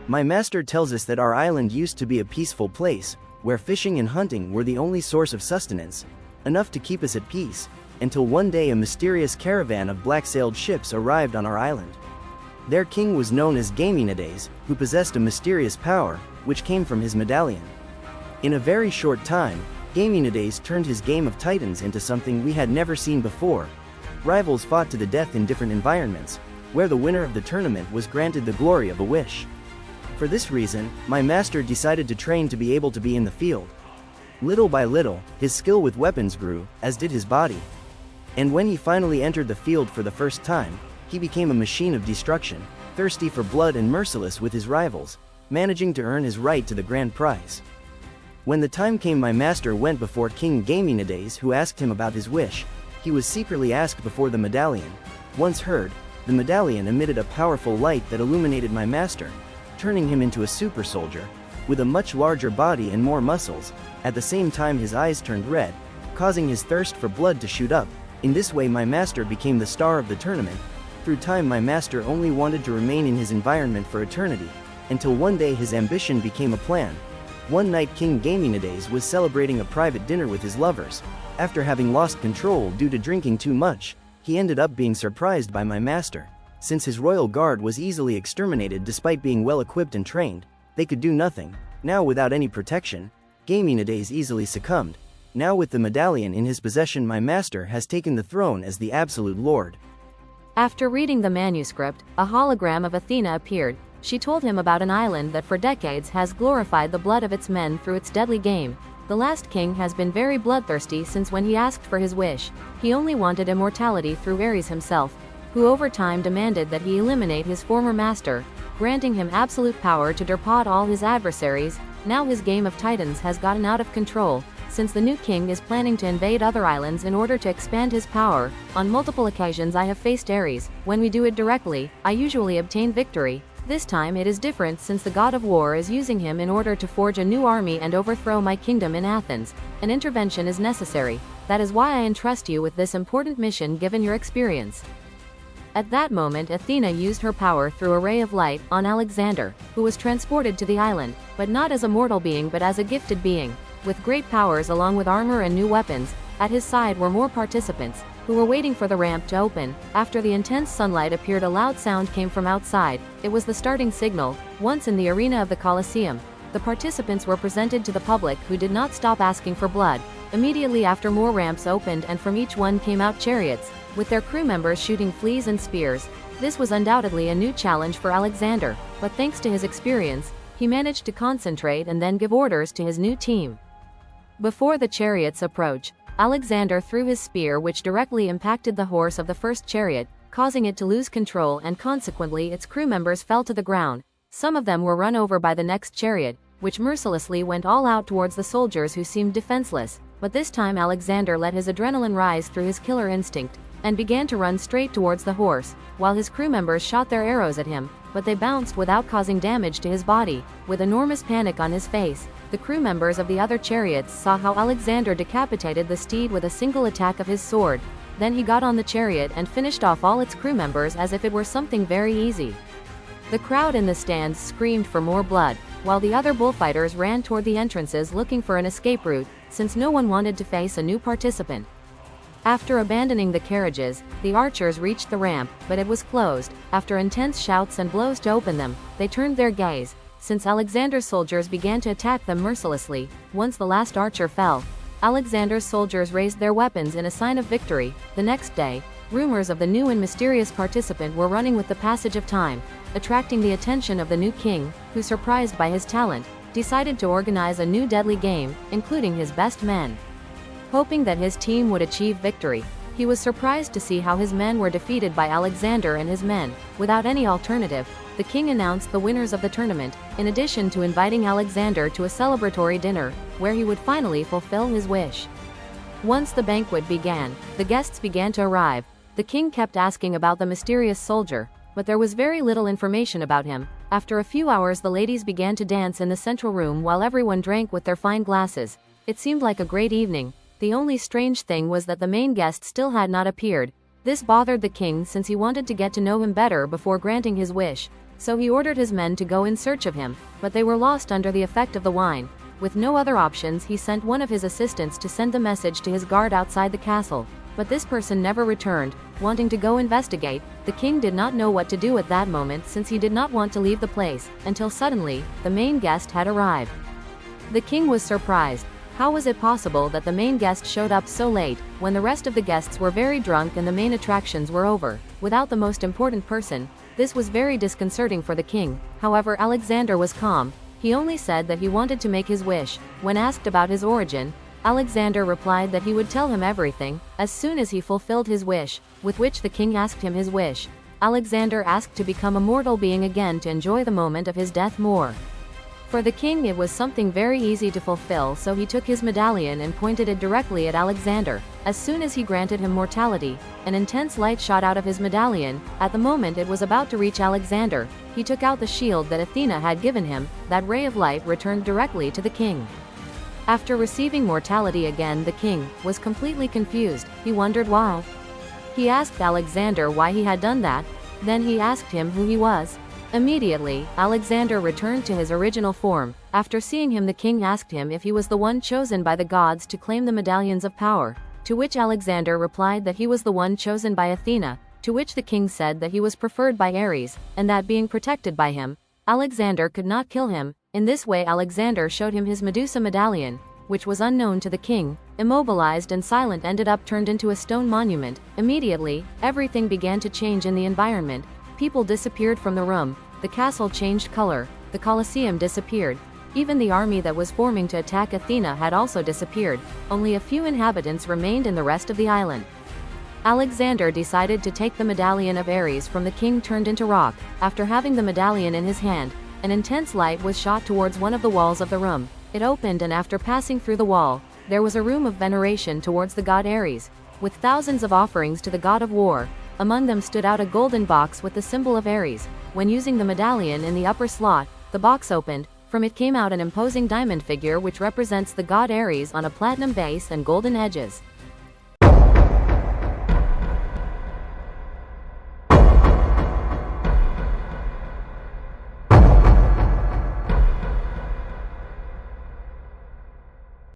My master tells us that our island used to be a peaceful place, where fishing and hunting were the only source of sustenance, enough to keep us at peace, until one day a mysterious caravan of black-sailed ships arrived on our island. Their king was known as Gaminades, who possessed a mysterious power, which came from his medallion. In a very short time, Gaminades turned his game of titans into something we had never seen before. Rivals fought to the death in different environments, where the winner of the tournament was granted the glory of a wish. For this reason, my master decided to train to be able to be in the field. Little by little, his skill with weapons grew, as did his body. And when he finally entered the field for the first time, he became a machine of destruction, thirsty for blood and merciless with his rivals, managing to earn his right to the grand prize. When the time came, my master went before King Gaminades, who asked him about his wish. He was secretly asked before the medallion. Once heard, the medallion emitted a powerful light that illuminated my master, turning him into a super soldier, with a much larger body and more muscles. At the same time his eyes turned red, causing his thirst for blood to shoot up. In this way my master became the star of the tournament. Through time my master only wanted to remain in his environment for eternity, until one day his ambition became a plan. One night King Gaminades was celebrating a private dinner with his lovers. After having lost control due to drinking too much, he ended up being surprised by my master. Since his royal guard was easily exterminated despite being well equipped and trained, they could do nothing. Now without any protection, Gaminades easily succumbed. Now with the medallion in his possession my master has taken the throne as the absolute lord. After reading the manuscript, a hologram of Athena appeared. She told him about an island that for decades has glorified the blood of its men through its deadly game. The last king has been very bloodthirsty since when he asked for his wish. He only wanted immortality through Ares himself, who over time demanded that he eliminate his former master, granting him absolute power to depot all his adversaries. Now his game of titans has gotten out of control, since the new king is planning to invade other islands in order to expand his power. On multiple occasions I have faced Ares. When we do it directly, I usually obtain victory. This time it is different since the god of war is using him in order to forge a new army and overthrow my kingdom in Athens. An intervention is necessary. That is why I entrust you with this important mission given your experience. At that moment Athena used her power through a ray of light on Alexander, who was transported to the island, but not as a mortal being but as a gifted being, with great powers along with armor and new weapons. At his side were more participants, who were waiting for the ramp to open. After the intense sunlight appeared, a loud sound came from outside. It was the starting signal. Once in the arena of the Colosseum, the participants were presented to the public, who did not stop asking for blood. Immediately after, more ramps opened and from each one came out chariots, with their crew members shooting fleas and spears. This was undoubtedly a new challenge for Alexander, but thanks to his experience, he managed to concentrate and then give orders to his new team. Before the chariots approach, Alexander threw his spear, which directly impacted the horse of the first chariot, causing it to lose control, and consequently its crew members fell to the ground. Some of them were run over by the next chariot, which mercilessly went all out towards the soldiers who seemed defenseless. But this time Alexander let his adrenaline rise through his killer instinct, and began to run straight towards the horse, while his crew members shot their arrows at him, but they bounced without causing damage to his body. With enormous panic on his face, the crew members of the other chariots saw how Alexander decapitated the steed with a single attack of his sword. Then he got on the chariot and finished off all its crew members as if it were something very easy. The crowd in the stands screamed for more blood, while the other bullfighters ran toward the entrances looking for an escape route, since no one wanted to face a new participant. After abandoning the carriages, the archers reached the ramp, but it was closed. After intense shouts and blows to open them, they turned their gaze, since Alexander's soldiers began to attack them mercilessly. Once the last archer fell, Alexander's soldiers raised their weapons in a sign of victory. The next day, rumors of the new and mysterious participant were running with the passage of time, attracting the attention of the new king, who, surprised by his talent, decided to organize a new deadly game, including his best men. Hoping that his team would achieve victory, he was surprised to see how his men were defeated by Alexander and his men. Without any alternative, the king announced the winners of the tournament, in addition to inviting Alexander to a celebratory dinner, where he would finally fulfill his wish. Once the banquet began, the guests began to arrive. The king kept asking about the mysterious soldier, but there was very little information about him. After a few hours, the ladies began to dance in the central room while everyone drank with their fine glasses. It seemed like a great evening. The only strange thing was that the main guest still had not appeared. This bothered the king since he wanted to get to know him better before granting his wish. so he ordered his men to go in search of him, but they were lost under the effect of the wine. With no other options, he sent one of his assistants to send the message to his guard outside the castle, but this person never returned. Wanting to go investigate, the king did not know what to do at that moment, since he did not want to leave the place, until suddenly, the main guest had arrived. The king was surprised. How was it possible that the main guest showed up so late, when the rest of the guests were very drunk and the main attractions were over, without the most important person? This was very disconcerting for the king. However, Alexander was calm. He only said that he wanted to make his wish. When asked about his origin, Alexander replied that he would tell him everything as soon as he fulfilled his wish, with which the king asked him his wish. Alexander asked to become a mortal being again to enjoy the moment of his death more. For the king, it was something very easy to fulfill, so he took his medallion and pointed it directly at Alexander. As soon as he granted him mortality, an intense light shot out of his medallion. At the moment it was about to reach Alexander, he took out the shield that Athena had given him. That ray of light returned directly to the king. After receiving mortality again, the king was completely confused. He wondered why. He asked Alexander why he had done that. Then he asked him who he was. Immediately, Alexander returned to his original form. After seeing him, the king asked him if he was the one chosen by the gods to claim the medallions of power, to which Alexander replied that he was the one chosen by Athena, to which the king said that he was preferred by Ares, and that being protected by him, Alexander could not kill him. In this way, Alexander showed him his Medusa medallion, which was unknown to the king. Immobilized and silent, ended up turned into a stone monument. Immediately, everything began to change in the environment. People disappeared from the room, the castle changed color, the Colosseum disappeared. Even the army that was forming to attack Athena had also disappeared. Only a few inhabitants remained in the rest of the island. Alexander decided to take the medallion of Ares from the king turned into rock. After having the medallion in his hand, an intense light was shot towards one of the walls of the room. It opened, and after passing through the wall, there was a room of veneration towards the god Ares, with thousands of offerings to the god of war. Among them stood out a golden box with the symbol of Ares. When using the medallion in the upper slot, the box opened. From it came out an imposing diamond figure which represents the god Ares on a platinum base and golden edges.